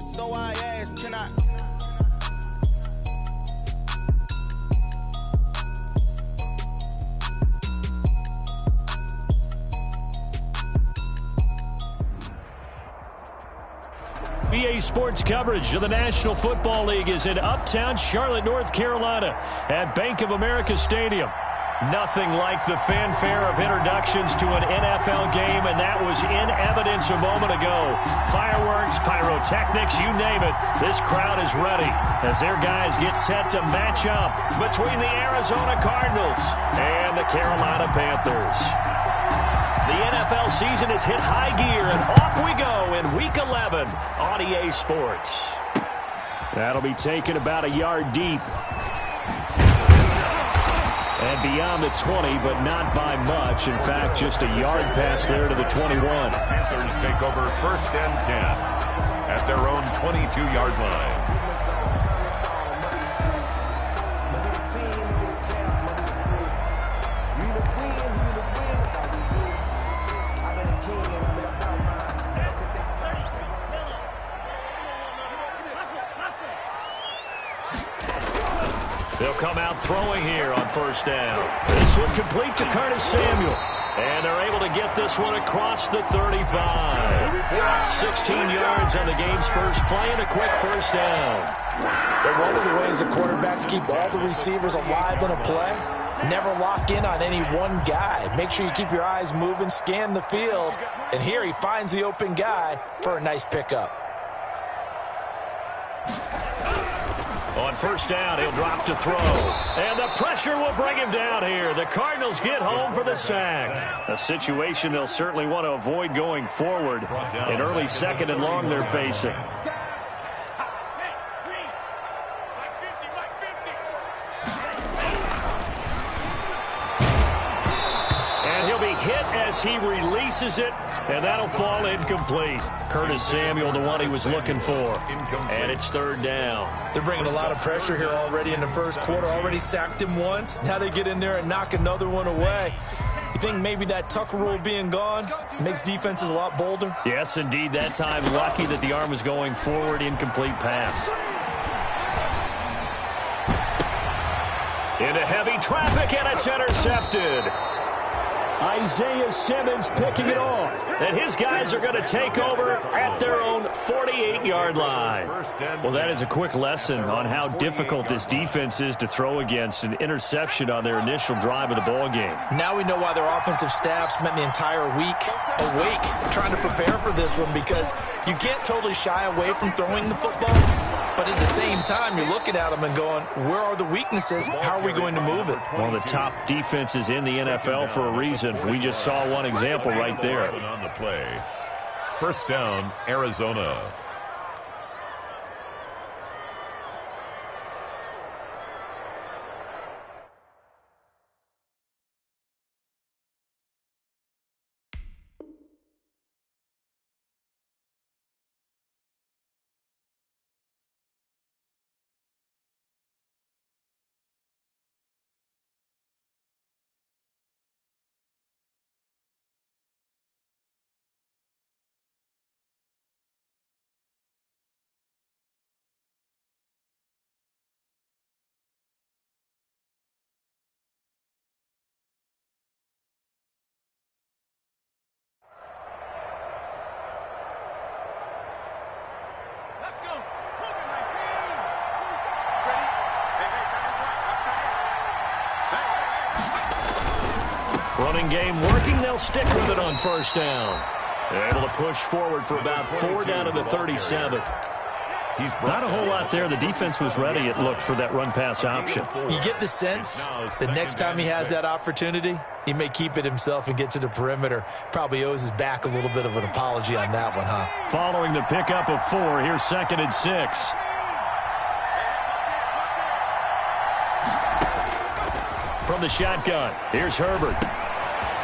so I ask, can I? EA Sports coverage of the National Football League is in uptown Charlotte, North Carolina at Bank of America Stadium. Nothing like the fanfare of introductions to an NFL game, and that was in evidence a moment ago. Fireworks, pyrotechnics, you name it. This crowd is ready as their guys get set to match up between the Arizona Cardinals and the Carolina Panthers. The NFL season has hit high gear, and off we go in Week 11 on EA Sports. That'll be taken about a yard deep. And beyond the 20, but not by much. In fact, just a yard pass there to the 21. Panthers take over 1st and 10 at their own 22-yard line. They'll come out throwing here on 1st down. This one complete to Curtis Samuel. And they're able to get this one across the 35. 16 yards on the game's first play and a quick 1st down. But one of the ways the quarterbacks keep all the receivers alive in a play, never lock in on any one guy. Make sure you keep your eyes moving, scan the field. And here he finds the open guy for a nice pickup. On 1st down, he'll drop to throw. And the pressure will bring him down here. The Cardinals get home for the sack. A situation they'll certainly want to avoid going forward. An early 2nd and long they're facing. And he'll be hit as he releases it. And that'll fall incomplete. Curtis Samuel, the one he was looking for. And it's 3rd down. They're bringing a lot of pressure here already in the first quarter. Already sacked him once. Now they get in there and knock another one away. You think maybe that Tucker rule being gone makes defenses a lot bolder? Yes, indeed. That time, lucky that the arm was going forward. Incomplete pass. Into heavy traffic, and it's intercepted. Isaiah Simmons picking it off. And his guys are going to take over at their own 48-yard line. Well, that is a quick lesson on how difficult this defense is to throw against. An interception on their initial drive of the ball game. Now we know why their offensive staff spent the entire week awake trying to prepare for this one, because you can't totally shy away from throwing the football. But at the same time, you're looking at them and going, where are the weaknesses? How are we going to move it? One of the top defenses in the NFL for a reason. We just saw one example right there. On the play. 1st down, Arizona. Running game working. They'll stick with it on 1st down. They're able to push forward for about 4 down to the 37. Not a whole lot there. The defense was ready, it looked, for that run-pass option. You get the sense that next time he has that opportunity, he may keep it himself and get to the perimeter. Probably owes his back a little bit of an apology on that one, huh? Following the pickup of 4, here's 2nd and 6. From the shotgun, here's Herbert.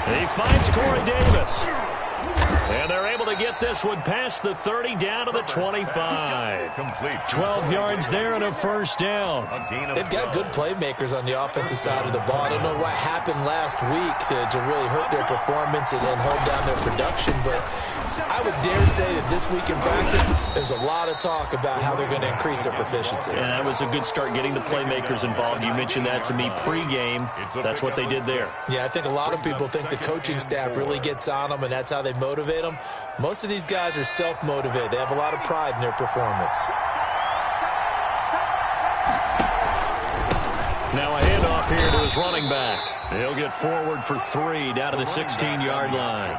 He finds Corey Davis. And they're able to get this one past the 30 down to the 25. 12 yards there and a 1st down. They've got good playmakers on the offensive side of the ball. I don't know what happened last week to really hurt their performance and hold down their production, but I would dare say that this week in practice, there's a lot of talk about how they're going to increase their proficiency. And that was a good start getting the playmakers involved. You mentioned that to me pregame. That's what they did there. Yeah, I think a lot of people think the coaching staff really gets on them, and that's how they motivate them. Most of these guys are self-motivated. They have a lot of pride in their performance. Now a handoff here to his running back. He'll get forward for 3 down to the 16-yard line.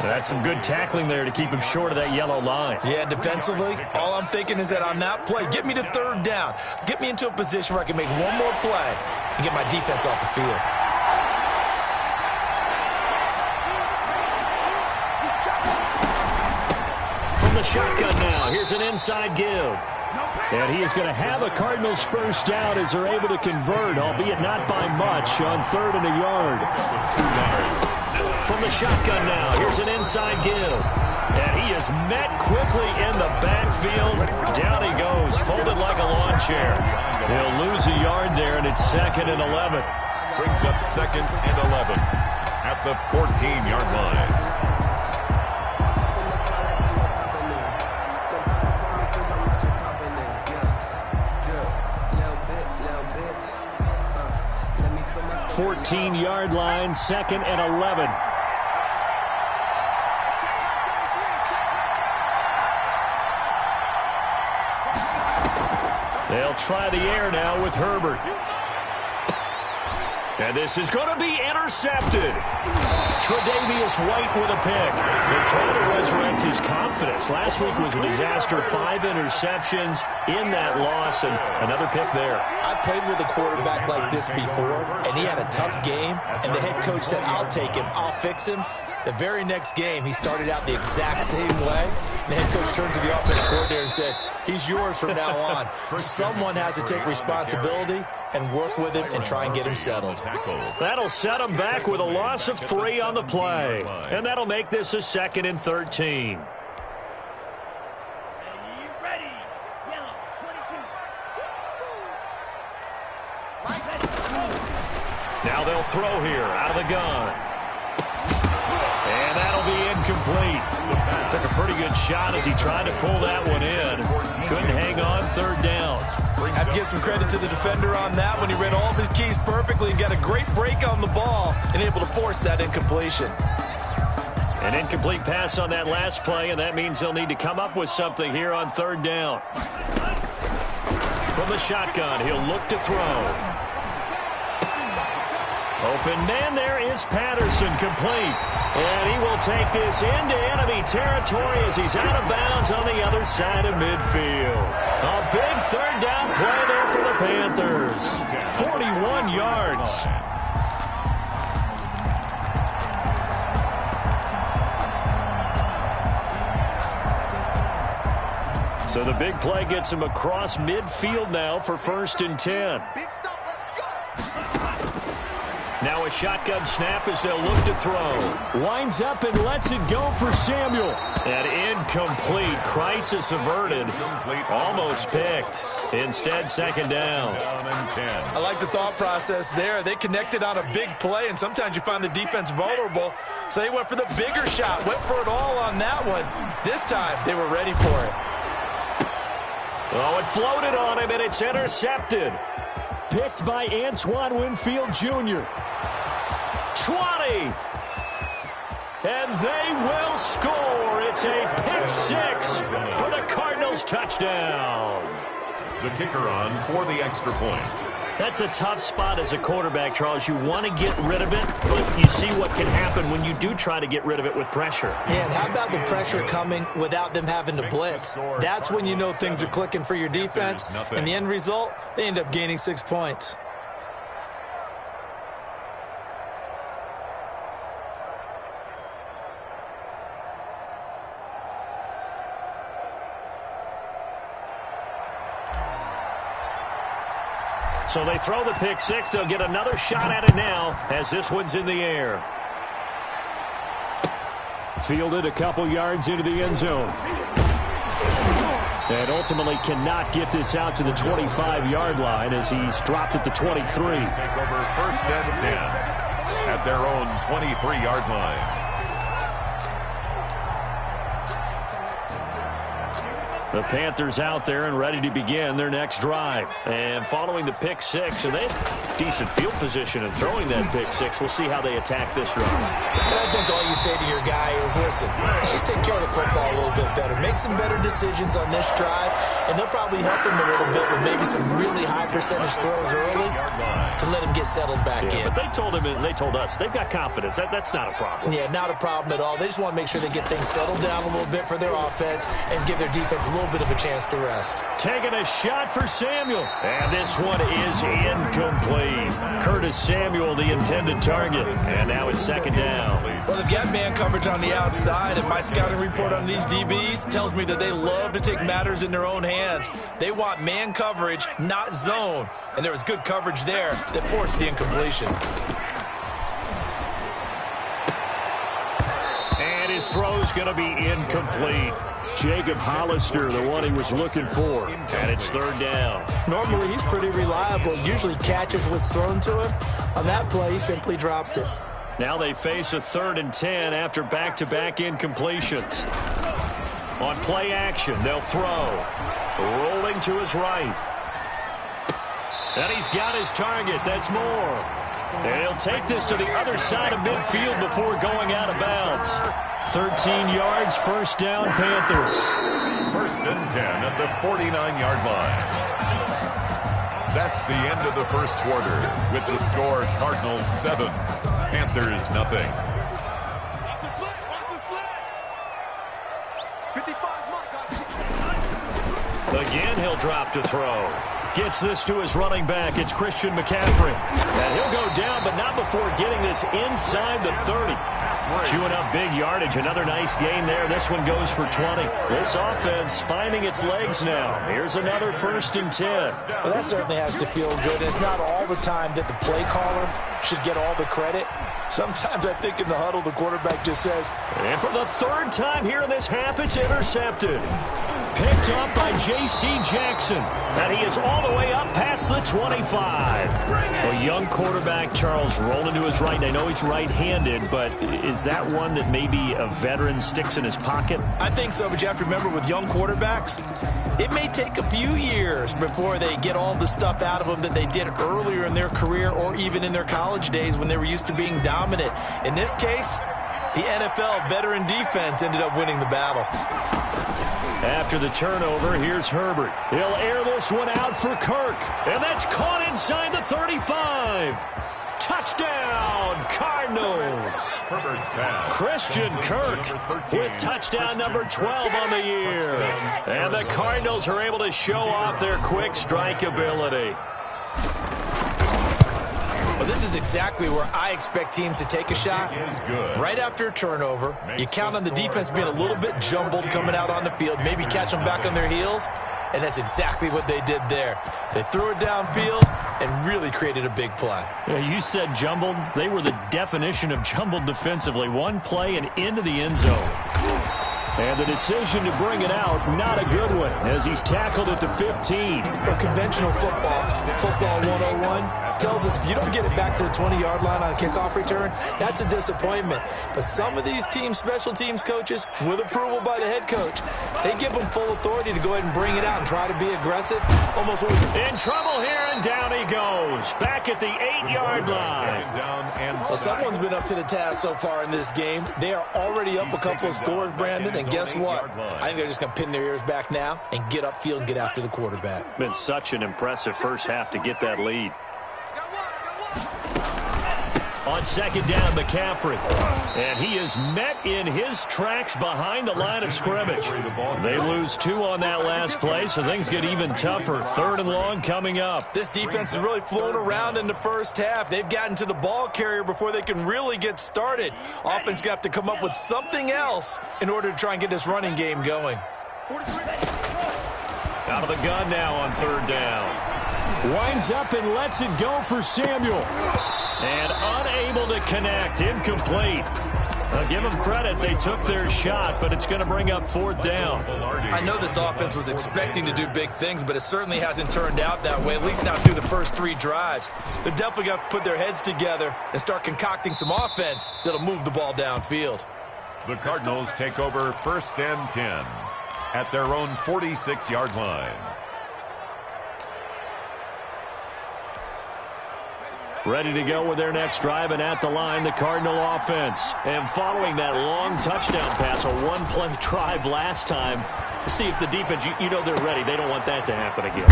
That's some good tackling there to keep him short of that yellow line. Yeah, defensively, all I'm thinking is that on that play, get me to 3rd down. Get me into a position where I can make one more play and get my defense off the field. From the shotgun now, here's an inside give. And he is going to have a Cardinals first down as they're able to convert, albeit not by much, on 3rd and a yard. From the shotgun now, here's an inside give. And he is met quickly in the backfield. Down he goes, folded like a lawn chair. He'll lose a yard there, and it's 2nd and 11. Brings up 2nd and 11 at the 14-yard line. 14-yard line, 2nd and 11. They'll try the air now with Herbert. And this is going to be intercepted. Tre'Davious White with a pick. They're trying to resurrect his confidence. Last week was a disaster. 5 interceptions in that loss, and another pick there. I played with a quarterback like this before, and he had a tough game, and the head coach said, I'll take him, I'll fix him. The very next game, he started out the exact same way, and the head coach turned to the offense coordinator and said, he's yours from now on. Someone has to take responsibility and work with him and try and get him settled. That'll set him back with a loss of 3 on the play, and that'll make this a 2nd and 13. Now they'll throw here out of the gun. And that'll be incomplete. Took a pretty good shot as he tried to pull that one in. Couldn't hang on 3rd down. I have to give some credit to the defender on that one. He read all of his keys perfectly and got a great break on the ball and able to force that incompletion. An incomplete pass on that last play, and that means they'll need to come up with something here on 3rd down. From the shotgun, he'll look to throw. Open man there is Patterson, complete. And he will take this into enemy territory as he's out of bounds on the other side of midfield. A big 3rd down play there for the Panthers. 41 yards. So the big play gets him across midfield now for 1st and 10. Now a shotgun snap as they'll look to throw. Winds up and lets it go for Samuel. And incomplete. Crisis averted. Almost picked. Instead, 2nd down. I like the thought process there. They connected on a big play, and sometimes you find the defense vulnerable. So they went for the bigger shot. Went for it all on that one. This time, they were ready for it. Oh, it floated on him, and it's intercepted. Picked by Antoine Winfield Jr. 20. And they will score. It's a pick 6 for the Cardinals touchdown. The kicker on for the extra point. That's a tough spot as a quarterback, Charles. You want to get rid of it, but you see what can happen when you do try to get rid of it with pressure. And how about the pressure coming without them having to blitz? That's when you know things are clicking for your defense. And the end result, they end up gaining 6 points. So they throw the pick 6. They'll get another shot at it now as this one's in the air. Fielded a couple yards into the end zone. And ultimately cannot get this out to the 25-yard line as he's dropped at the 23. Take over 1st and 10 at their own 23-yard line. The Panthers out there and ready to begin their next drive. And following the pick six, and they had decent field position in throwing that pick six. We'll see how they attack this drive. And I think all you say to your guy is, listen, let's just take care of the football a little bit better. Make some better decisions on this drive, and they'll probably help him a little bit with maybe some really high percentage throws early to let him get settled back in. But they told him and they told us they've got confidence. That's not a problem. Yeah, not a problem at all. They just want to make sure they get things settled down a little bit for their offense and give their defense a little bit of a chance to rest. Taking a shot for Samuel. And this one is incomplete. Curtis Samuel, the intended target. And now it's second down. Well, they've got man coverage on the outside, and my scouting report on these DBs tells me that they love to take matters in their own hands. They want man coverage, not zone. And there was good coverage there that forced the incompletion. And his throw's going to be incomplete. Jacob Hollister, the one he was looking for. And it's third down. Normally, he's pretty reliable. Usually catches what's thrown to him. On that play, he simply dropped it. Now they face a 3rd and 10 after back-to-back incompletions. On play action, they'll throw. Rolling to his right. And he's got his target. That's Moore. And he'll take this to the other side of midfield before going out of bounds. 13 yards, first down, Panthers. 1st and 10 at the 49-yard line. That's the end of the first quarter with the score Cardinals 7, Panthers nothing. Again, he'll drop to throw. Gets this to his running back. It's Christian McCaffrey. And he'll go down, but not before getting this inside the 30. Chewing up big yardage. Another nice gain there. This one goes for 20. This offense finding its legs now. Here's another 1st and 10. Well, that certainly has to feel good. It's not all the time that the play caller should get all the credit. Sometimes I think in the huddle, the quarterback just says, and for the 3rd time here in this half, it's intercepted. Picked up by J.C. Jackson. And he is all the way up past the 25. A young quarterback, Charles, rolling to his right. I know he's right-handed, but is that one that maybe a veteran sticks in his pocket? I think so, but you have to remember with young quarterbacks, it may take a few years before they get all the stuff out of them that they did earlier in their career or even in their college days when they were used to being dominant. In this case, the NFL veteran defense ended up winning the battle. After the turnover, here's Herbert. He'll air this one out for Kirk. And that's caught inside the 35. Touchdown, Cardinals. Christian Kirk with touchdown number 12 on the year. And the Cardinals are able to show off their quick strike ability. Well, this is exactly where I expect teams to take a shot. Right after a turnover, you count on the defense being a little bit jumbled coming out on the field, maybe catch them back on their heels, and that's exactly what they did there. They threw it downfield and really created a big play. Yeah, you said jumbled. They were the definition of jumbled defensively. One play and into the end zone. And the decision to bring it out, not a good one, as he's tackled at the 15. But conventional football 101, tells us if you don't get it back to the 20-yard line on a kickoff return, that's a disappointment. But some of these team special teams coaches, with approval by the head coach, they give them full authority to go ahead and bring it out and try to be aggressive. Almost in trouble here, and down he goes. Back at the 8-yard line. Well, someone's been up to the task so far in this game. They are already up a couple of scores, Brandon, and guess what? I think they're just going to pin their ears back now and get upfield and get after the quarterback. Been such an impressive first half to get that lead. On second down, McCaffrey. And he is met in his tracks behind the line of scrimmage. They lose 2 on that last play, so things get even tougher. 3rd and long coming up. This defense is really flown around in the first half. They've gotten to the ball carrier before they can really get started. Offense got to come up with something else in order to try and get this running game going. Out of the gun now on 3rd down. Winds up and lets it go for Samuel. And unable to connect. Incomplete. I'll give them credit. They took their shot, but it's going to bring up 4th down. I know this offense was expecting to do big things, but it certainly hasn't turned out that way, at least not through the first 3 drives. They're definitely going to have to put their heads together and start concocting some offense that'll move the ball downfield. The Cardinals take over 1st and 10. at their own 46-yard line. Ready to go with their next drive, and at the line, the Cardinal offense. And following that long touchdown pass, a one-play drive last time, to see if the defense, you know they're ready. They don't want that to happen again.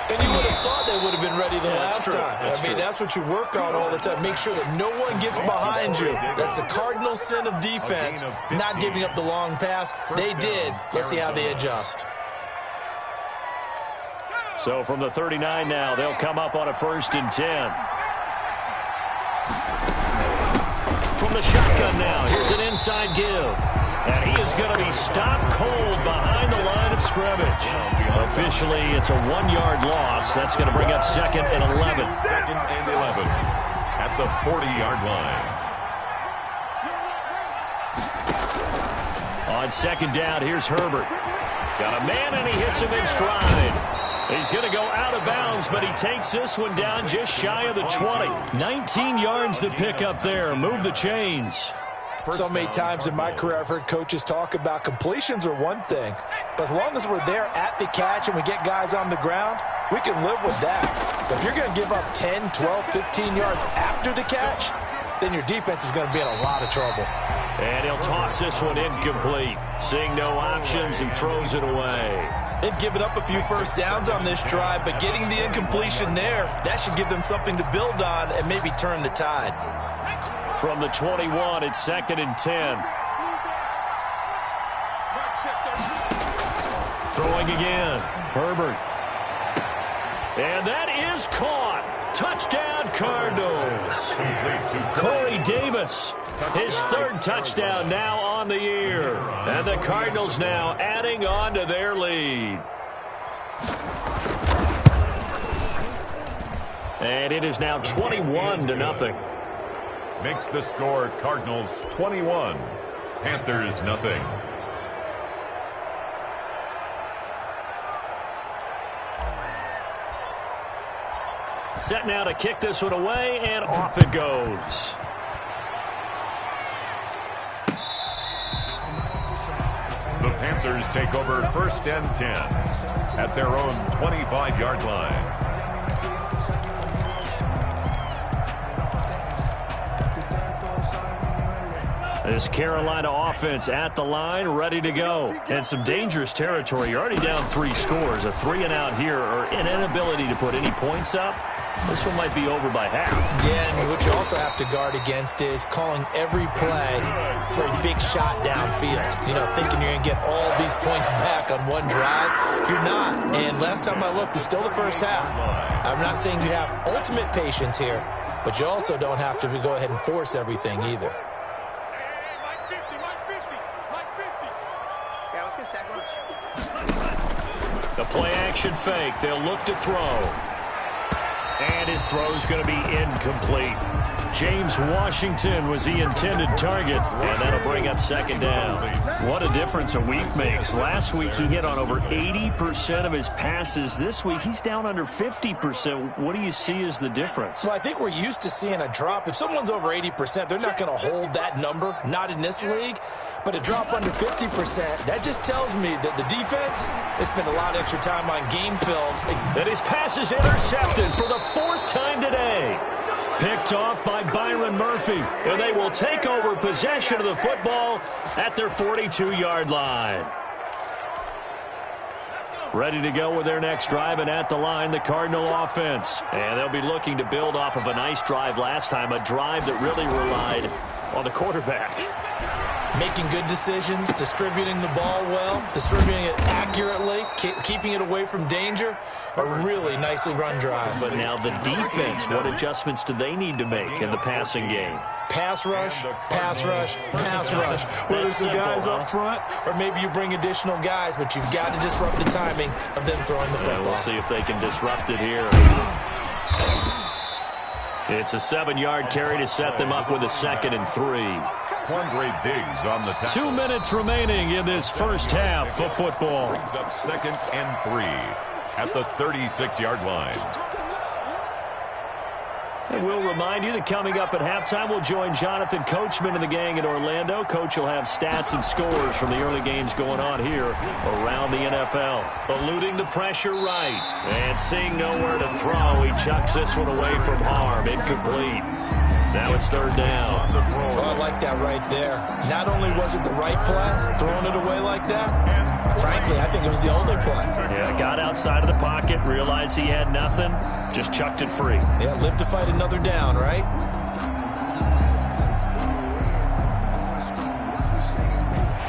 And you would have thought they would have been ready the last time. I mean, that's what you work on all the time. Make sure that no one gets behind you. That's the cardinal sin of defense, not giving up the long pass. They did. Let's see how they adjust. So from the 39 now, they'll come up on a 1st and 10. From the shotgun now, here's an inside give. And he is going to be stopped cold behind the line of scrimmage. Officially, it's a 1-yard loss. That's going to bring up 2nd and 11. 2nd and 11 at the 40-yard line. On 2nd down, here's Herbert. Got a man, and he hits him in stride. He's going to go out of bounds, but he takes this one down just shy of the 20. 19 yards to pick up there. Move the chains. So many times in my career, I've heard coaches talk about completions are one thing. But as long as we're there at the catch and we get guys on the ground, we can live with that. But if you're going to give up 10, 12, 15 yards after the catch, then your defense is going to be in a lot of trouble. And he'll toss this one incomplete. Seeing no options, he throws it away. They've given up a few first downs on this drive, but getting the incompletion there, that should give them something to build on and maybe turn the tide. From the 21, it's 2nd and 10. Throwing again. Herbert. And that is caught. Touchdown, Cardinals. Corey Davis, his 3rd touchdown now on the year. And the Cardinals now adding on to their lead. And it is now 21-0. Makes the score Cardinals 21, Panthers nothing. Set now to kick this one away, and off it goes. The Panthers take over 1st and 10 at their own 25-yard line. This Carolina offense at the line, ready to go. And some dangerous territory. You're already down 3 scores. A 3-and-out here, or an inability to put any points up. This one might be over by half. Yeah, and what you also have to guard against is calling every play for a big shot downfield. You know, thinking you're going to get all these points back on one drive. You're not. And last time I looked, it's still the first half. I'm not saying you have ultimate patience here, but you also don't have to go ahead and force everything either. The play-action fake. They'll look to throw. And his throw is going to be incomplete. James Washington was the intended target, and that'll bring up 2nd down. What a difference a week makes. Last week he hit on over 80% of his passes. This week he's down under 50%. What do you see as the difference? Well, I think we're used to seeing a drop. If someone's over 80%, they're not going to hold that number, not in this league. But a drop under 50%, that just tells me that the defense has spent a lot of extra time on game films. And his pass is intercepted for the 4th time today. Picked off by Byron Murphy. And they will take over possession of the football at their 42-yard line. Ready to go with their next drive, and at the line, the Cardinal offense. And they'll be looking to build off of a nice drive last time, a drive that really relied on the quarterback. Making good decisions, distributing the ball well, distributing it accurately, keeping it away from danger. A really nicely run drive. But now the defense, what adjustments do they need to make in the passing game? Pass rush, pass rush, pass rush. Whether it's the guys up front or maybe you bring additional guys, but you've got to disrupt the timing of them throwing the football. We'll see if they can disrupt it here. It's a 7-yard carry to set them up with a 2nd and 3. Quandre Diggs on the tackle. 2 minutes remaining in this first half of football. Brings up 2nd and 3 at the 36-yard line. And we'll remind you that coming up at halftime, we'll join Jonathan Coachman and the gang in Orlando. Coach will have stats and scores from the early games going on here around the NFL. Eluding the pressure right. And seeing nowhere to throw, he chucks this one away from harm. Incomplete. Now it's third down. Oh, I like that right there. Not only was it the right play, throwing it away like that, frankly, I think it was the only play. Yeah, got outside of the pocket, realized he had nothing, just chucked it free. Yeah, live to fight another down, right?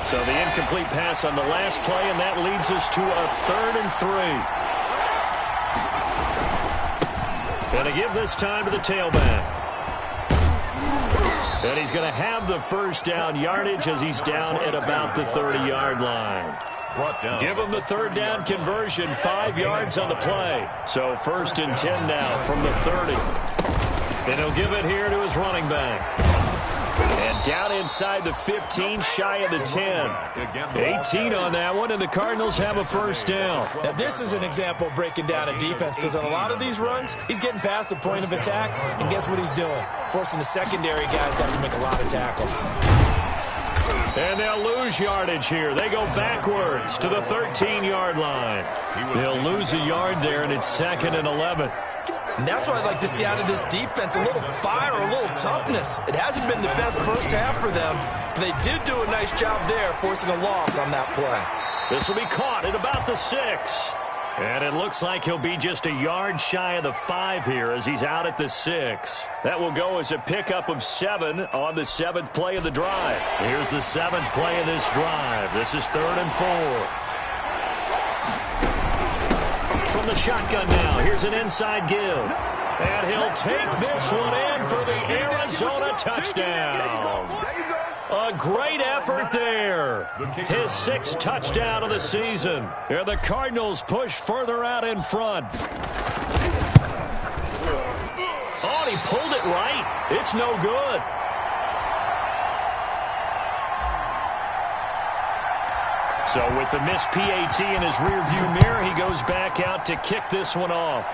So the incomplete pass on the last play, and that leads us to a 3rd and 3. Going to give this time to the tailback. And he's going to have the first down yardage as he's down at about the 30-yard line. Give him the third down conversion, 5 yards on the play. So 1st and 10 now from the 30. And he'll give it here to his running back. And down inside the 15, shy of the 10. 18 on that one, and the Cardinals have a first down. Now, this is an example of breaking down a defense, because on a lot of these runs, he's getting past the point of attack, and guess what he's doing? Forcing the secondary guys to have to make a lot of tackles. And they'll lose yardage here. They go backwards to the 13-yard line. They'll lose a yard there, and it's 2nd and 11. And that's what I'd like to see out of this defense, a little fire, a little toughness. It hasn't been the best first half for them, but they did do a nice job there, forcing a loss on that play. This will be caught at about the 6. And it looks like he'll be just a yard shy of the 5 here as he's out at the 6. That will go as a pickup of 7 on the 7th play of the drive. Here's the 7th play of this drive. This is 3rd and 4. From the shotgun now, here's an inside give. And he'll take this one in for the Arizona touchdown. A great effort there. His 6th touchdown of the season. And the Cardinals push further out in front. Oh, he pulled it right. It's no good. So with the missed PAT in his rearview mirror, he goes back out to kick this one off.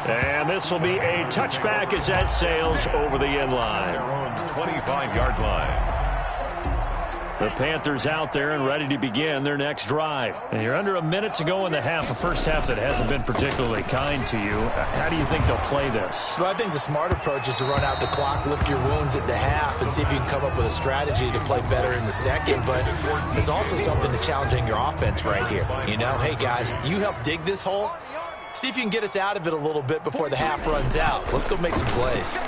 And this will be a touchback as that sails over the end line. 25-yard line. The Panthers out there and ready to begin their next drive. And you're under a minute to go in the half, a first half that hasn't been particularly kind to you. How do you think they'll play this? Well, I think the smart approach is to run out the clock, lick your wounds at the half, and see if you can come up with a strategy to play better in the second. But there's also something to challenging your offense right here. You know, hey, guys, you help dig this hole. See if you can get us out of it a little bit before the half runs out. Let's go make some plays.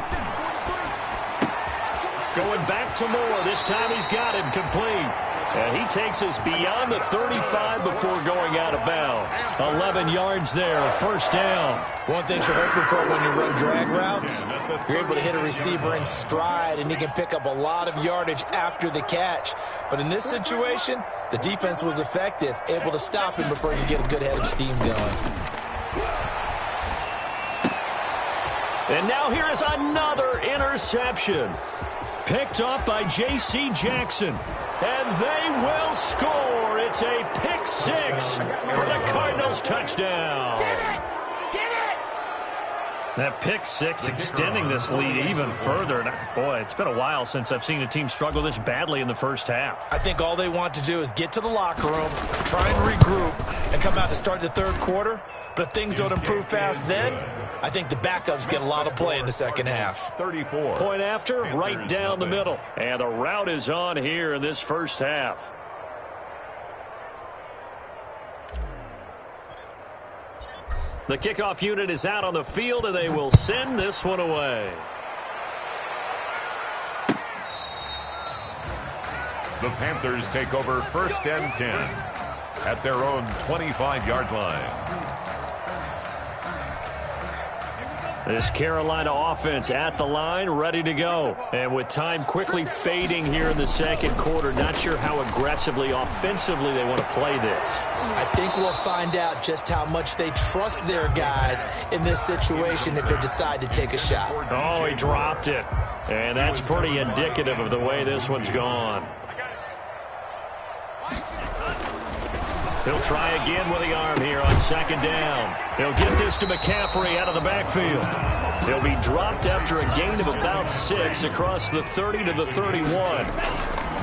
Going back to Moore. This time he's got him complete. And he takes us beyond the 35 before going out of bounds. 11 yards there, first down. One thing you're hoping for when you run drag routes, you're able to hit a receiver in stride, and he can pick up a lot of yardage after the catch. But in this situation, the defense was effective, able to stop him before he could get a good head of steam going. And now here is another interception. Picked up by J.C. Jackson. And they will score. It's a pick 6 for the Cardinals touchdown. Get it! Get it! That pick 6 extending this lead even further. And boy, it's been a while since I've seen a team struggle this badly in the first half. I think all they want to do is get to the locker room, try and regroup, and come out to start the third quarter. But if things don't improve fast then, I think the backups get a lot of play in the second half. 34. Point after, right down the middle. And the route is on here in this first half. The kickoff unit is out on the field, and they will send this one away. The Panthers take over 1st and 10 at their own 25-yard line. This Carolina offense at the line, ready to go. And with time quickly fading here in the second quarter, not sure how aggressively, offensively they want to play this. I think we'll find out just how much they trust their guys in this situation if they decide to take a shot. Oh, he dropped it. And that's pretty indicative of the way this one's gone. He'll try again with the arm here on second down. He'll get this to McCaffrey out of the backfield. He'll be dropped after a gain of about 6 across the 30 to the 31.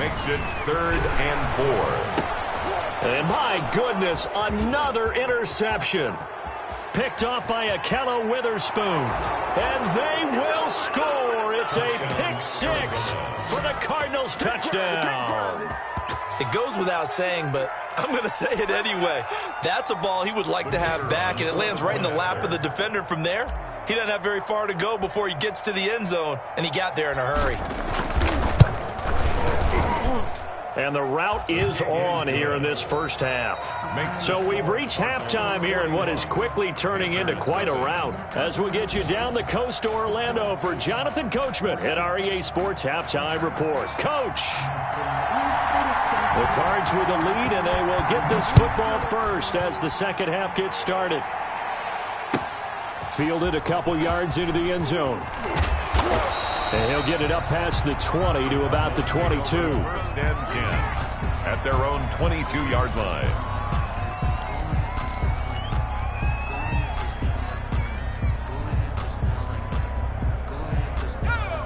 Makes it 3rd and 4. And my goodness, another interception. Picked off by Akello Witherspoon. And they will score. It's a pick 6 for the Cardinals touchdown. It goes without saying, but I'm going to say it anyway. That's a ball he would like to have back, and it lands right in the lap of the defender from there. He doesn't have very far to go before he gets to the end zone, and he got there in a hurry. And the route is on here in this first half. So we've reached halftime here in what is quickly turning into quite a rout. As we get you down the coast to Orlando for Jonathan Coachman at our EA Sports Halftime Report. Coach! The Cards with the lead, and they will get this football first as the second half gets started. Fielded a couple yards into the end zone. And he'll get it up past the 20 to about the 22. 1st and 10 at their own 22-yard line.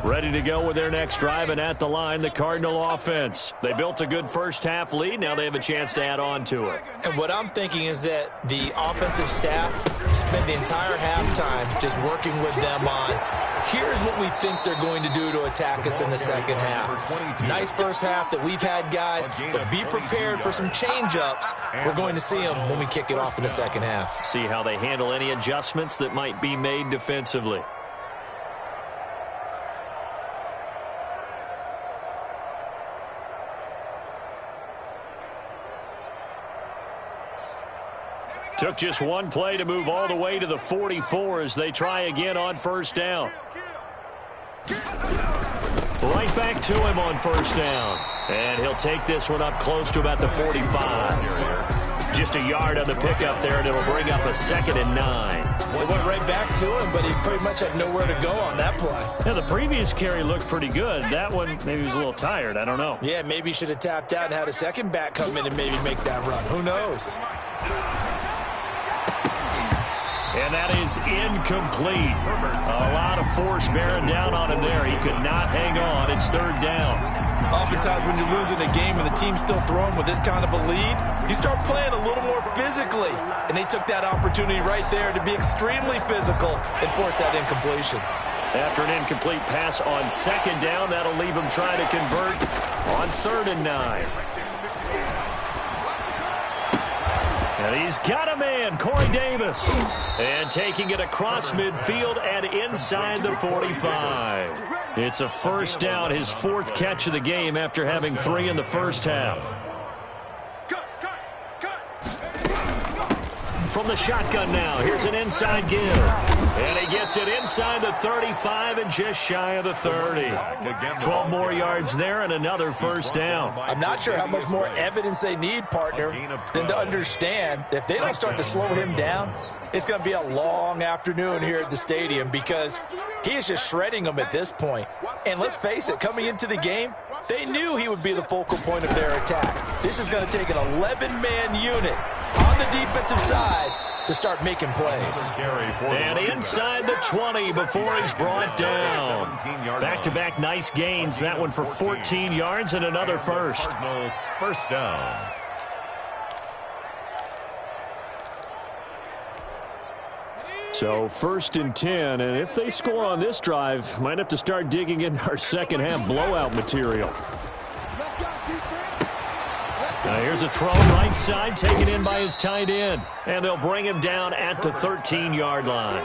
Ready to go with their next drive, and at the line, the Cardinal offense. They built a good first half lead. Now they have a chance to add on to it. And what I'm thinking is that the offensive staff spent the entire halftime just working with them on, here's what we think they're going to do to attack us in the second half. Nice first half that we've had, guys, but be prepared for some change-ups. We're going to see them when we kick it off in the second half. See how they handle any adjustments that might be made defensively. Took just one play to move all the way to the 44 as they try again on first down. Right back to him on first down. And he'll take this one up close to about the 45. Just a yard on the pickup there, and it'll bring up a 2nd and 9. It went right back to him, but he pretty much had nowhere to go on that play. Yeah, the previous carry looked pretty good. That one, maybe he was a little tired. I don't know. Yeah, maybe he should have tapped out and had a second back come in and maybe make that run. Who knows? And that is incomplete. A lot of force bearing down on him there. He could not hang on. It's 3rd down. Oftentimes when you're losing a game and the team's still throwing with this kind of a lead, you start playing a little more physically. And they took that opportunity right there to be extremely physical and force that incompletion. After an incomplete pass on 2nd down, that'll leave him trying to convert on 3rd and 9. And he's got a man, Corey Davis. And taking it across midfield and inside the 45. It's a first down, his 4th catch of the game after having 3 in the first half. From the shotgun now, here's an inside give. And he gets it inside the 35 and just shy of the 30. 12 more yards there and another first down. I'm not sure how much more evidence they need, partner, than to understand that if they don't start to slow him down, it's going to be a long afternoon here at the stadium because he is just shredding them at this point. And let's face it, coming into the game, they knew he would be the focal point of their attack. This is going to take an 11-man unit on the defensive side to start making plays. And inside the 20 before he's brought down. Back-to-back nice gains. That one for 14 yards and another first. First down. So 1st and 10, and if they score on this drive, might have to start digging into our second half blowout material. Now here's a throw right side, taken in by his tight end. And they'll bring him down at the 13-yard line.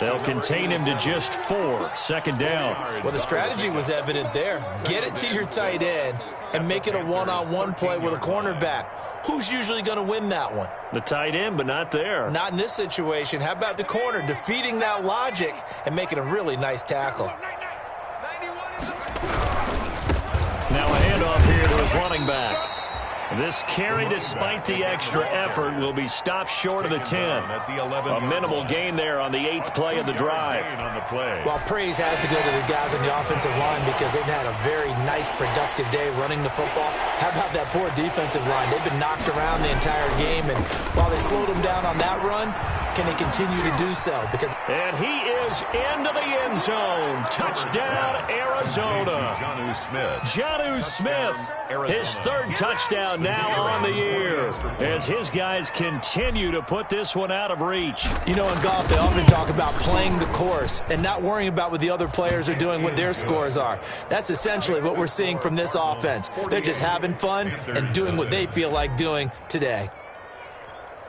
They'll contain him to just 4, 2nd down. Well, the strategy was evident there. Get it to your tight end and make it a one-on-one play with a cornerback. Who's usually going to win that one? The tight end, but not there. Not in this situation. How about the corner defeating that logic and making a really nice tackle? Now a handoff here to his running back. This carry, despite the extra effort, will be stopped short of the 10. A minimal gain there on the 8th play of the drive. Well, praise has to go to the guys on the offensive line because they've had a very nice, productive day running the football. How about that poor defensive line? They've been knocked around the entire game, and while they slowed them down on that run, can they continue to do so? And he is into the end zone. Touchdown, Arizona. Jonnu Smith, his 3rd touchdown now on the year as his guys continue to put this one out of reach. You know, in golf, they often talk about playing the course and not worrying about what the other players are doing, what their scores are. That's essentially what we're seeing from this offense. They're just having fun and doing what they feel like doing today.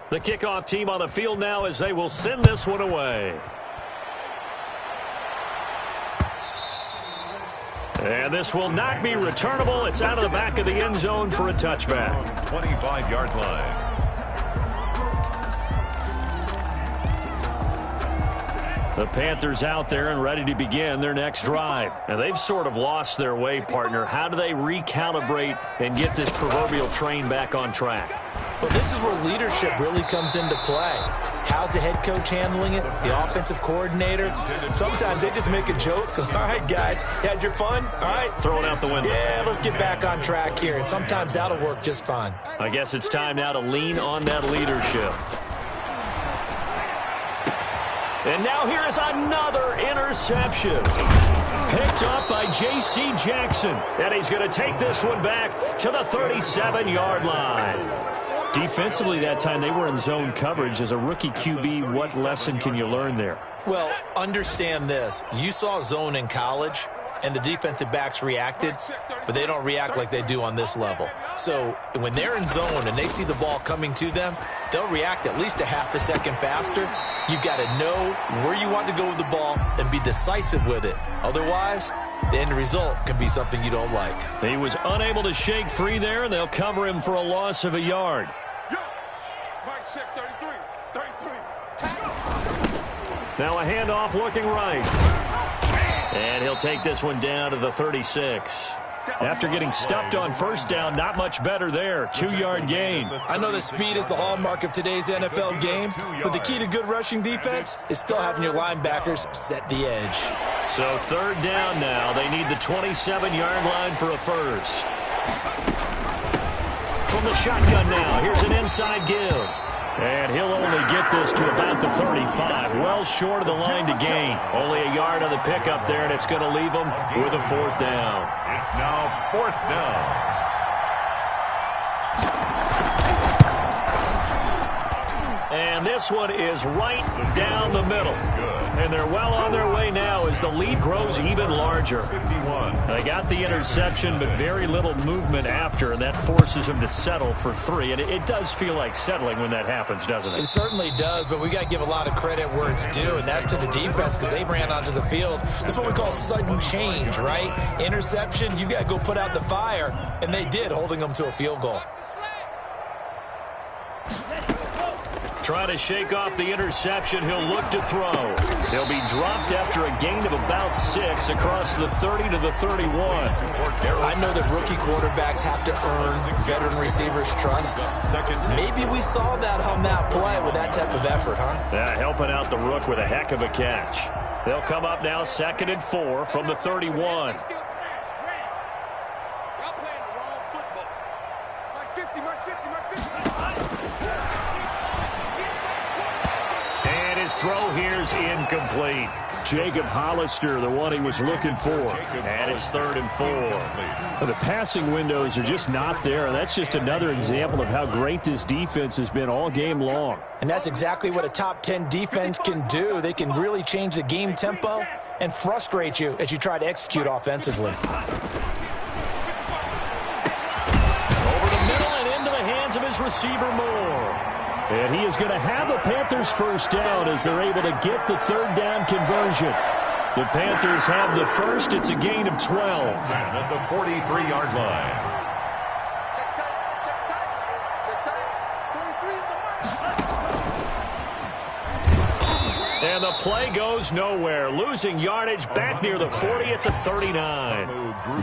The kickoff team on the field now as they will send this one away. And this will not be returnable. It's out of the back of the end zone for a touchback. 25-yard line. The Panthers out there and ready to begin their next drive. And they've sort of lost their way, partner. How do they recalibrate and get this proverbial train back on track? Well, this is where leadership really comes into play. How's the head coach handling it? The offensive coordinator? Sometimes they just make a joke. All right, guys, had your fun? All right. Throw it out the window. Yeah, let's get back on track here. And sometimes that'll work just fine. I guess it's time now to lean on that leadership. And now here is another interception. Picked up by J.C. Jackson. And he's going to take this one back to the 37-yard line. Defensively that time, they were in zone coverage. As a rookie QB, what lesson can you learn there? Well, understand this. You saw zone in college, and the defensive backs reacted, but they don't react like they do on this level. So when they're in zone and they see the ball coming to them, they'll react at least a half a second faster. You've got to know where you want to go with the ball and be decisive with it. Otherwise, the end result can be something you don't like. He was unable to shake free there, and they'll cover him for a loss of a yard. Now a handoff looking right. And he'll take this one down to the 36. After getting stuffed on first down, not much better there. 2-yard gain. I know that speed is the hallmark of today's NFL game, but the key to good rushing defense is still having your linebackers set the edge. So 3rd down now. They need the 27-yard line for a first. From the shotgun now, here's an inside give. And he'll only get this to about the 35, well short of the line to gain. Only a yard on the pickup there, and it's going to leave him with a 4th down. It's now 4th down. And this one is right down the middle. And they're well on their way now as the lead grows even larger. 51. They got the interception, but very little movement after, and that forces them to settle for 3. And it does feel like settling when that happens, doesn't it? It certainly does, but we got to give a lot of credit where it's due, and that's to the defense because they ran onto the field. This is what we call sudden change, right? Interception, you got to go put out the fire, and they did, holding them to a field goal. Trying to shake off the interception. He'll look to throw. He'll be dropped after a gain of about 6 across the 30 to the 31. I know that rookie quarterbacks have to earn veteran receivers' trust. Maybe we saw that on that play with that type of effort, huh? Yeah, helping out the rook with a heck of a catch. They'll come up now 2nd and 4 from the 31. His throw here's incomplete. Jacob Hollister, the one he was looking for. And it's 3rd and 4. Well, the passing windows are just not there. That's just another example of how great this defense has been all game long. And that's exactly what a top 10 defense can do. They can really change the game tempo and frustrate you as you try to execute offensively. Over the middle and into the hands of his receiver Moore. And he is going to have a Panthers 1st down as they're able to get the 3rd down conversion. The Panthers have the first. It's a gain of 12. At the 43-yard line. And the play goes nowhere. Losing yardage back near the 40 at the 39.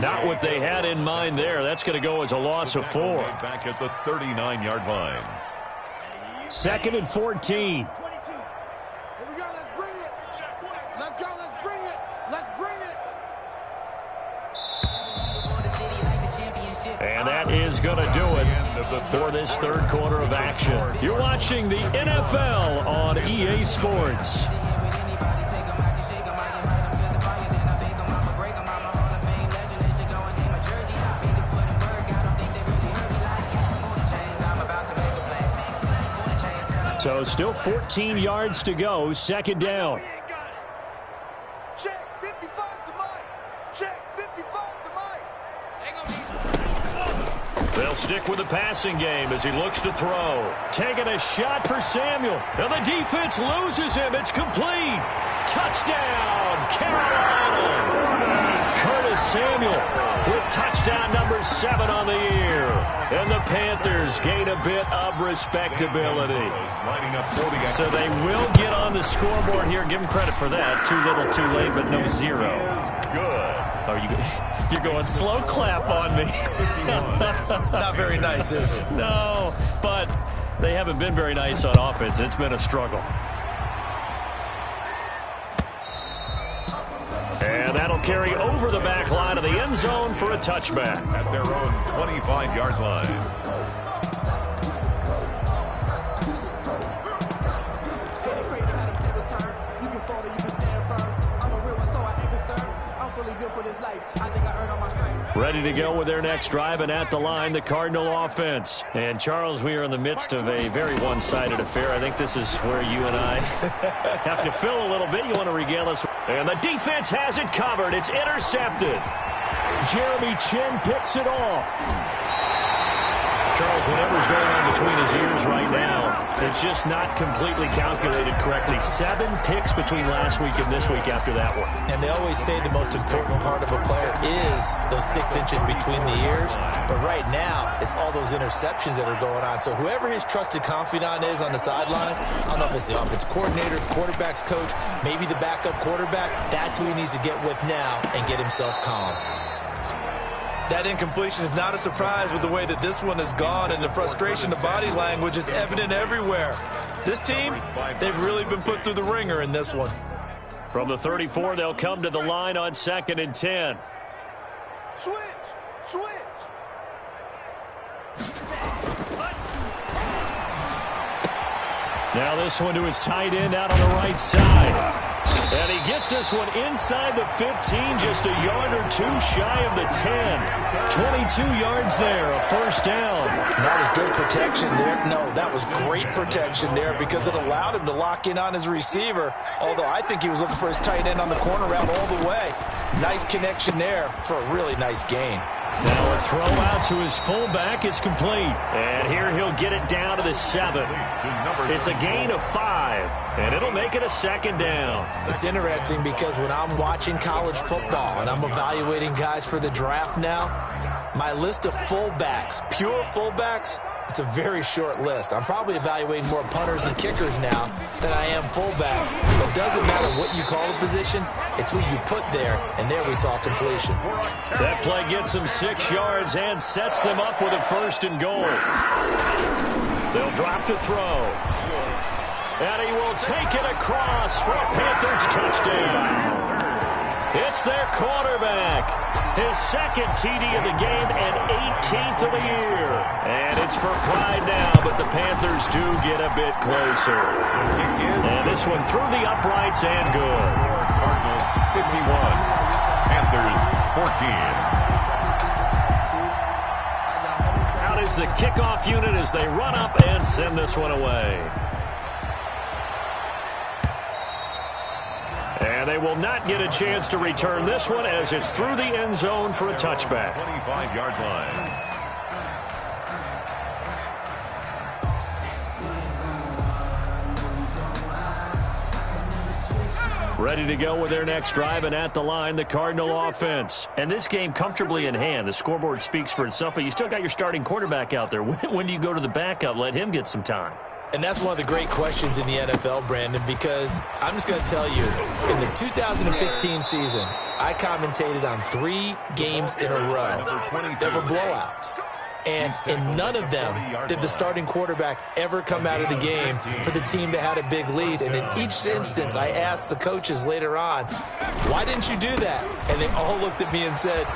Not what they had in mind there. That's going to go as a loss of 4. Back at the 39-yard line. 2nd and 14. Here we go. Let's bring it. Let's go. Let's bring it. Let's bring it. And that is going to do it for this third quarter of action. You're watching the NFL on EA Sports. So still 14 yards to go, 2nd down. Check 55 to Mike. Check 55 to Mike. They'll stick with the passing game as he looks to throw. Taking a shot for Samuel. And the defense loses him. It's complete. Touchdown, Carolina. Curtis Samuel with touchdown number 7 on the year. And the Panthers gain a bit of respectability. So they will get on the scoreboard here. Give them credit for that. Too little, too late, but no 0. Good. Oh, you're going slow clap on me. Not very nice, is it? No, but they haven't been very nice on offense. It's been a struggle. And that'll carry over the back line of the end zone for a touchback. At their own 25-yard line. Ready to go with their next drive, and at the line, the Cardinal offense. And, Charles, we are in the midst of a very one-sided affair. I think this is where you and I have to fill a little bit. You want to regale us. And the defense has it covered. It's intercepted. Jeremy Chin picks it off. Charles, whatever's going on between his ears right now, it's just not completely calculated correctly. 7 picks between last week and this week after that one. And they always say the most important part of a player is those 6 inches between the ears. But right now, it's all those interceptions that are going on. So whoever his trusted confidant is on the sidelines, I don't know if it's the offensive coordinator, quarterback's coach, maybe the backup quarterback, that's who he needs to get with now and get himself calm. That incompletion is not a surprise with the way that this one has gone, and the frustration, the body language is evident everywhere. This team, they've really been put through the ringer in this one. From the 34, they'll come to the line on 2nd and 10. Switch. Now this one to his tight end out on the right side. And he gets this one inside the 15, just a yard or 2 shy of the 10. 22 yards there, a first down. That was good protection there. No, that was great protection there because it allowed him to lock in on his receiver, although I think he was looking for his tight end on the corner route all the way. Nice connection there for a really nice gain. Now a throw out to his fullback is complete. And here he'll get it down to the 7. It's a gain of 5, and it'll make it a 2nd down. It's interesting because when I'm watching college football and I'm evaluating guys for the draft now, my list of fullbacks, pure fullbacks, it's a very short list. I'm probably evaluating more punters and kickers now than I am fullbacks. But it doesn't matter what you call the position, it's who you put there, and there we saw completion. That play gets them 6 yards and sets them up with a 1st and goal. They'll drop to throw. And he will take it across for a Panthers touchdown. It's their quarterback. His 2nd TD of the game and 18th of the year. And it's for pride now, but the Panthers do get a bit closer. And this one through the uprights and good. Cardinals 51, Panthers 14. Out is the kickoff unit as they run up and send this one away. And they will not get a chance to return this one as it's through the end zone for a touchback. 25-yard line. Ready to go with their next drive, and at the line, the Cardinal offense. And this game comfortably in hand. The scoreboard speaks for itself, but you still got your starting quarterback out there. When do you go to the backup? Let him get some time. And that's one of the great questions in the NFL, Brandon, because I'm just going to tell you, in the 2015 season, I commentated on 3 games in a row that were blowouts. And in none of them did the starting quarterback ever come out of the game for the team that had a big lead. And in each instance, I asked the coaches later on, why didn't you do that? And they all looked at me and said,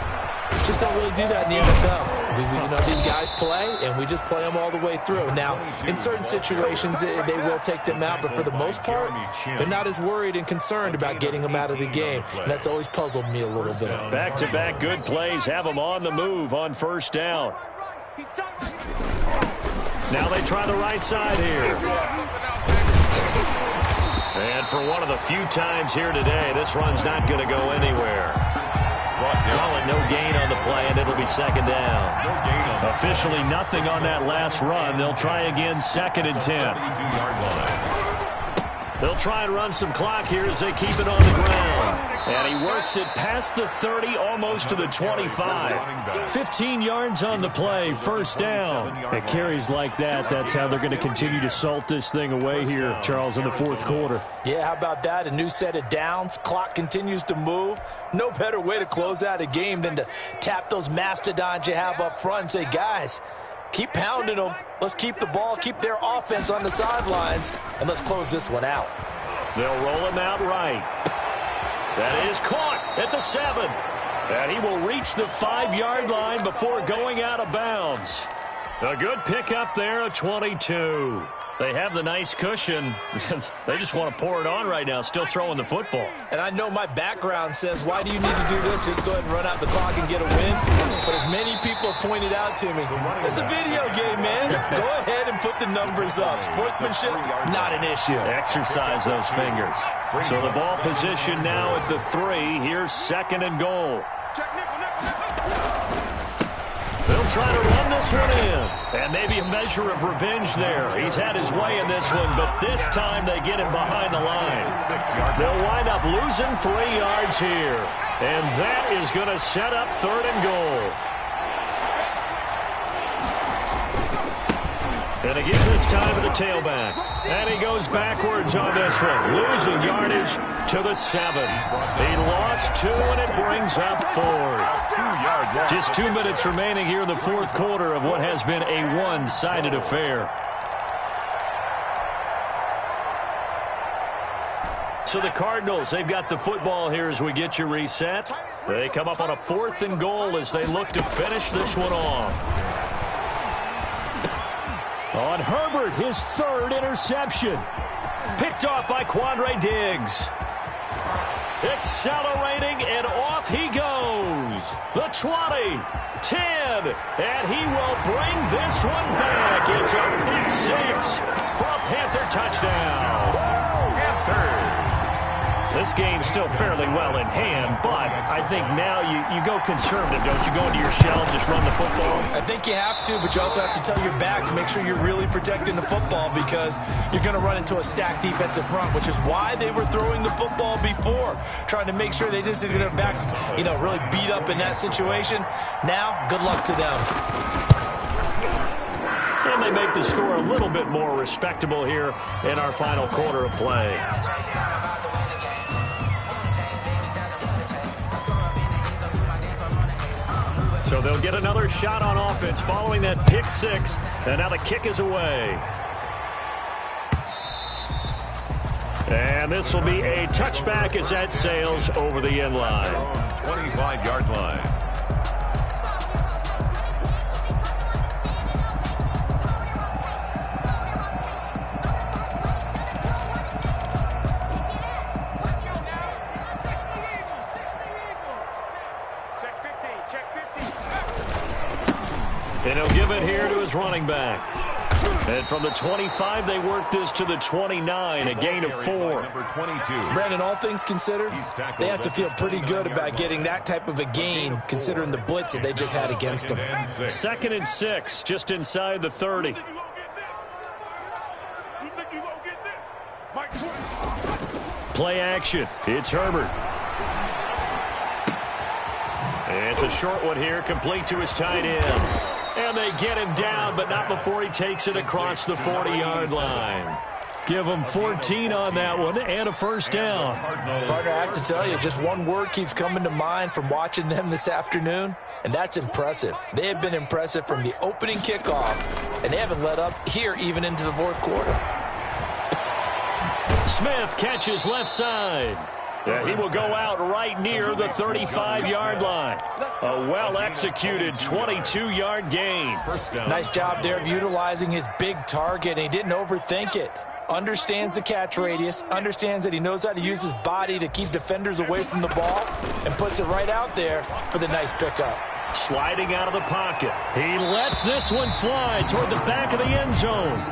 just don't really do that in the NFL. These guys play, and we just play them all the way through. Now, in certain situations, they will take them out, but for the most part, they're not as worried and concerned about getting them out of the game. And that's always puzzled me a little bit. Back-to-back good plays have them on the move on first down. Now they try the right side here. And for one of the few times here today, this run's not going to go anywhere. Call it no gain on the play, and it'll be second down. Officially nothing on that last run. They'll try again, 2nd and 10. They'll try and run some clock here as they keep it on the ground. And he works it past the 30, almost to the 25. 15 yards on the play, first down. At carries like that, that's how they're going to continue to salt this thing away here, Charles, in the fourth quarter. Yeah, how about that? A new set of downs. Clock continues to move. No better way to close out a game than to tap those mastodons you have up front and say, guys, keep pounding them. Let's keep the ball, keep their offense on the sidelines, and let's close this one out. They'll roll him out right. That is caught at the 7. And he will reach the 5-yard line before going out of bounds. A good pickup there, a 22. They have the nice cushion. They just want to pour it on right now, still throwing the football. And I know my background says, why do you need to do this? Just go ahead and run out the clock and get a win. But as many people have pointed out to me, it's a video game, man. Go ahead and put the numbers up. Sportsmanship, not an issue. Exercise those fingers. So the ball position now at the 3. Here's 2nd and goal. They'll try to run this one in. And maybe a measure of revenge there. He's had his way in this one, but this time they get him behind the line. They'll wind up losing 3 yards here. And that is going to set up 3rd and goal. And again this time to the tailback. And he goes backwards on this one. Losing yardage to the 7. He lost 2, and it brings up 4th. Just 2 minutes remaining here in the fourth quarter of what has been a one-sided affair. So the Cardinals, they've got the football here as we get you reset. They come up on a 4th and goal as they look to finish this one off. On Herbert, his 3rd interception. Picked off by Quandre Diggs. Accelerating, and off he goes. The 20, 10, and he will bring this one back. It's a pick 6 for a Panther touchdown. Panthers. This game's still fairly well in hand, but I think now you go conservative, don't you? Go into your shell, just run the football? I think you have to, but you also have to tell your backs, make sure you're really protecting the football because you're going to run into a stacked defensive front, which is why they were throwing the football before, trying to make sure they just get their backs, really beat up in that situation. Now, good luck to them. And they make the score a little bit more respectable here in our final quarter of play. So they'll get another shot on offense following that pick 6, and now the kick is away. And this will be a touchback as that sails over the end line. 25-yard line. And he'll give it here to his running back. And from the 25, they work this to the 29, a gain of 4. Brandon, all things considered, they have to feel pretty good about getting that type of a gain, considering the blitz that they just had against them. 2nd and 6, just inside the 30. Play action. It's Herbert. It's a short one here, complete to his tight end. And they get him down, but not before he takes it across the 40-yard line. Give him 14 on that one and a first down. Partner, I have to tell you, just one word keeps coming to mind from watching them this afternoon, and that's impressive. They have been impressive from the opening kickoff, and they haven't let up here even into the fourth quarter. Smith catches left side. He will go out right near the 35-yard line. A well-executed 22-yard gain. Nice job there of utilizing his big target, and he didn't overthink it. Understands the catch radius, understands that he knows how to use his body to keep defenders away from the ball, and puts it right out there for the nice pickup. Sliding out of the pocket. He lets this one fly toward the back of the end zone.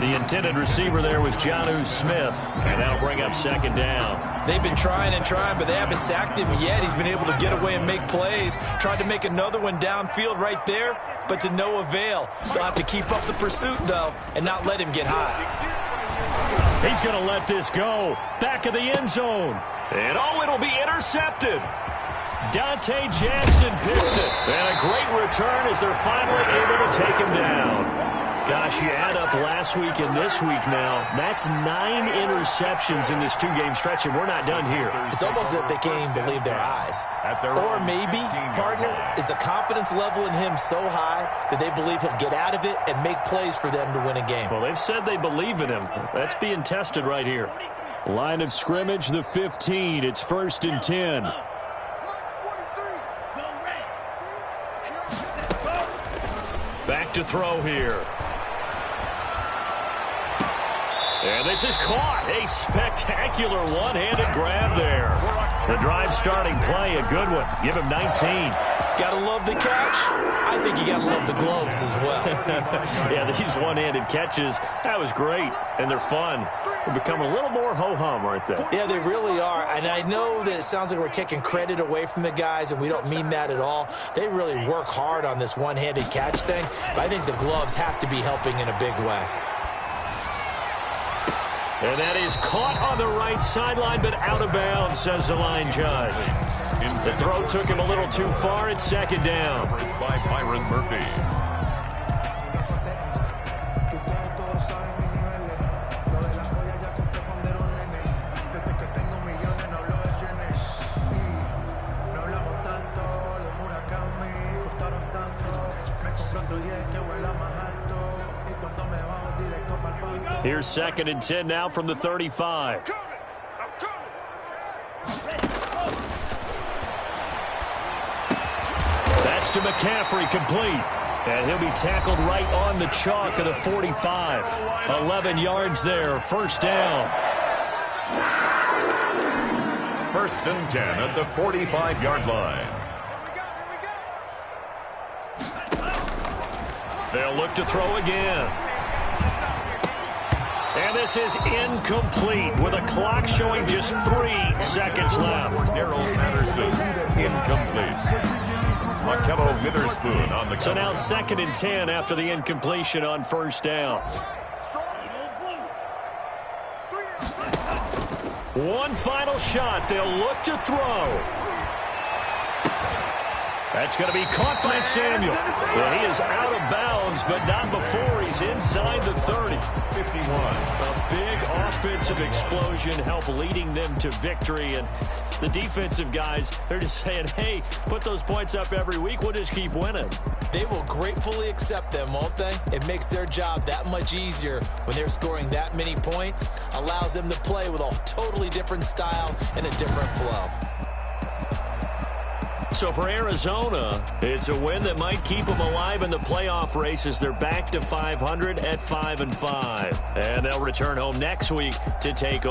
The intended receiver there was Jonnu Smith, and that'll bring up second down. They've been trying and trying, but they haven't sacked him yet. He's been able to get away and make plays. Tried to make another one downfield right there, but to no avail. They'll have to keep up the pursuit, though, and not let him get high. He's going to let this go. Back of the end zone. And, it'll be intercepted. Dante Jackson picks it. And a great return as they're finally able to take him down. Gosh, you add up last week and this week now. That's 9 interceptions in this two-game stretch, and we're not done here. It's almost as if they can't even believe their eyes. Or maybe, partner, is the confidence level in him so high that they believe he'll get out of it and make plays for them to win a game. Well, they've said they believe in him. That's being tested right here. Line of scrimmage, the 15. It's 1st and 10. Back to throw here. And this is caught. A spectacular one-handed grab there. The drive starting play, a good one. Give him 19. Gotta love the catch. I think you gotta love the gloves as well. Yeah, these one-handed catches, that was great. And they're fun. They become a little more ho-hum, aren't they? Yeah, they really are. And I know that it sounds like we're taking credit away from the guys, and we don't mean that at all. They really work hard on this one-handed catch thing. But I think the gloves have to be helping in a big way. And that is caught on the right sideline, but out of bounds, says the line judge. The throw took him a little too far. It's second down. By Byron Murphy. Here's 2nd and 10 now from the 35. That's to McCaffrey, complete. And he'll be tackled right on the chalk of the 45. 11 yards there, first down. 1st and 10 at the 45-yard line. They'll look to throw again. And this is incomplete with a clock showing just 3 seconds left. Darrell Patterson, incomplete. Makello Witherspoon on the cover. So now 2nd and 10 after the incompletion on first down. One final shot. They'll look to throw. That's going to be caught by Samuel. Well, he is out of bounds, but not before he's inside the 30. 51. A big offensive explosion helped leading them to victory. And the defensive guys, they're just saying, hey, put those points up every week. We'll just keep winning. They will gratefully accept them, won't they? It makes their job that much easier when they're scoring that many points. Allows them to play with a totally different style and a different flow. So for Arizona, it's a win that might keep them alive in the playoff races. They're back to 500 at 5-5. And they'll return home next week to take